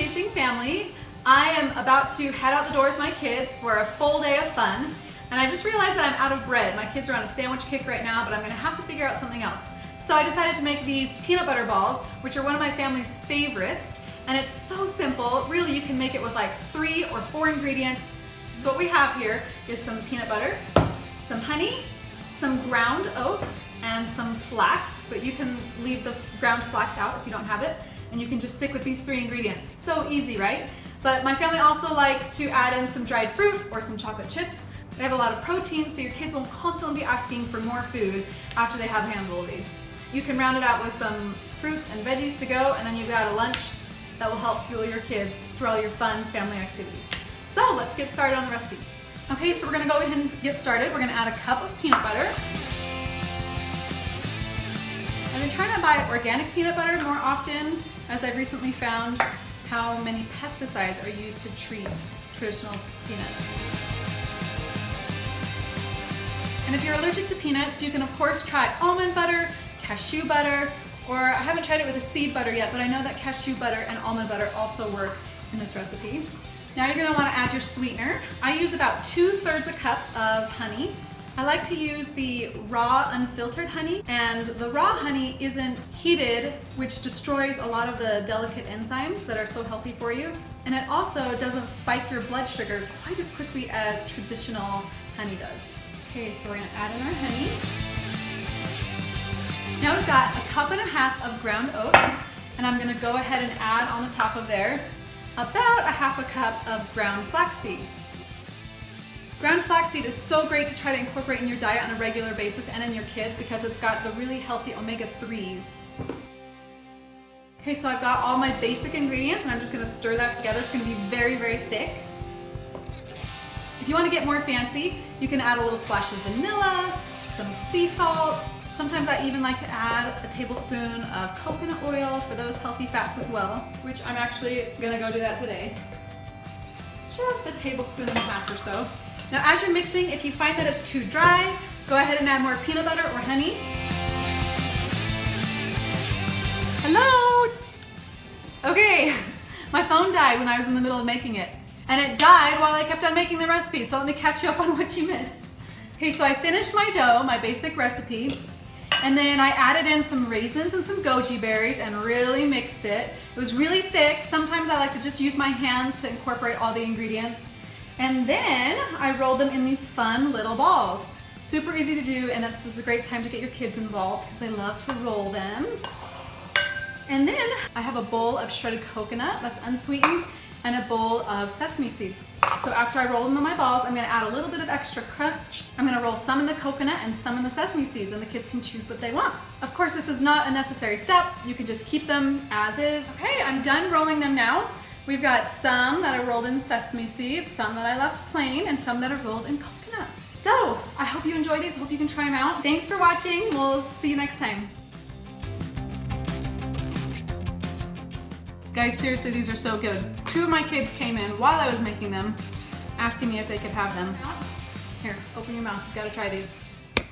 amazing family. I am about to head out the door with my kids for a full day of fun, and I just realized that I'm out of bread. My kids are on a sandwich kick right now, but I'm gonna have to figure out something else. So I decided to make these peanut butter balls, which are one of my family's favorites, and it's so simple. Really, you can make it with like 3 or 4 ingredients. So what we have here is some peanut butter, some honey, some ground oats, and some flax, but you can leave the ground flax out if you don't have it, and you can just stick with these 3 ingredients. So easy, right? But my family also likes to add in some dried fruit or some chocolate chips. They have a lot of protein, so your kids won't constantly be asking for more food after they have a handful of these. You can round it out with some fruits and veggies to go, and then you've got a lunch that will help fuel your kids through all your fun family activities. So let's get started on the recipe. Okay, so we're gonna go ahead and get started. We're gonna add a cup of peanut butter. I've been trying to buy organic peanut butter more often, as I've recently found how many pesticides are used to treat traditional peanuts. And if you're allergic to peanuts, you can of course try almond butter, cashew butter, or I haven't tried it with a seed butter yet, but I know that cashew butter and almond butter also work in this recipe. Now you're gonna wanna add your sweetener. I use about 2/3 a cup of honey. I like to use the raw unfiltered honey, and the raw honey isn't heated, which destroys a lot of the delicate enzymes that are so healthy for you. And it also doesn't spike your blood sugar quite as quickly as traditional honey does. Okay, so we're gonna add in our honey. Now we've got 1.5 cups of ground oats, and I'm gonna go ahead and add on the top of there about 1/2 cup of ground flaxseed. Ground flaxseed is so great to try to incorporate in your diet on a regular basis and in your kids because it's got the really healthy omega-3s. Okay, so I've got all my basic ingredients and I'm just gonna stir that together. It's gonna be very, very thick. If you wanna get more fancy, you can add a little splash of vanilla, some sea salt. Sometimes I even like to add a tablespoon of coconut oil for those healthy fats as well, which I'm actually gonna go do that today. Just a tablespoon and a half or so. Now as you're mixing, if you find that it's too dry, go ahead and add more peanut butter or honey. Hello? Okay, my phone died when I was in the middle of making it. And it died while I kept on making the recipe, so let me catch you up on what you missed. Okay, so I finished my dough, my basic recipe, and then I added in some raisins and some goji berries and really mixed it. It was really thick. Sometimes I like to just use my hands to incorporate all the ingredients. And then I rolled them in these fun little balls. Super easy to do, and this is a great time to get your kids involved because they love to roll them. And then I have a bowl of shredded coconut that's unsweetened and a bowl of sesame seeds. So after I roll them in my balls, I'm gonna add a little bit of extra crunch. I'm gonna roll some in the coconut and some in the sesame seeds, and the kids can choose what they want. Of course, this is not a necessary step. You can just keep them as is. Okay, I'm done rolling them now. We've got some that are rolled in sesame seeds, some that I left plain, and some that are rolled in coconut. So I hope you enjoy these. I hope you can try them out. Thanks for watching. We'll see you next time. Guys, seriously, these are so good. 2 of my kids came in while I was making them, asking me if they could have them. Here, open your mouth. You've got to try these.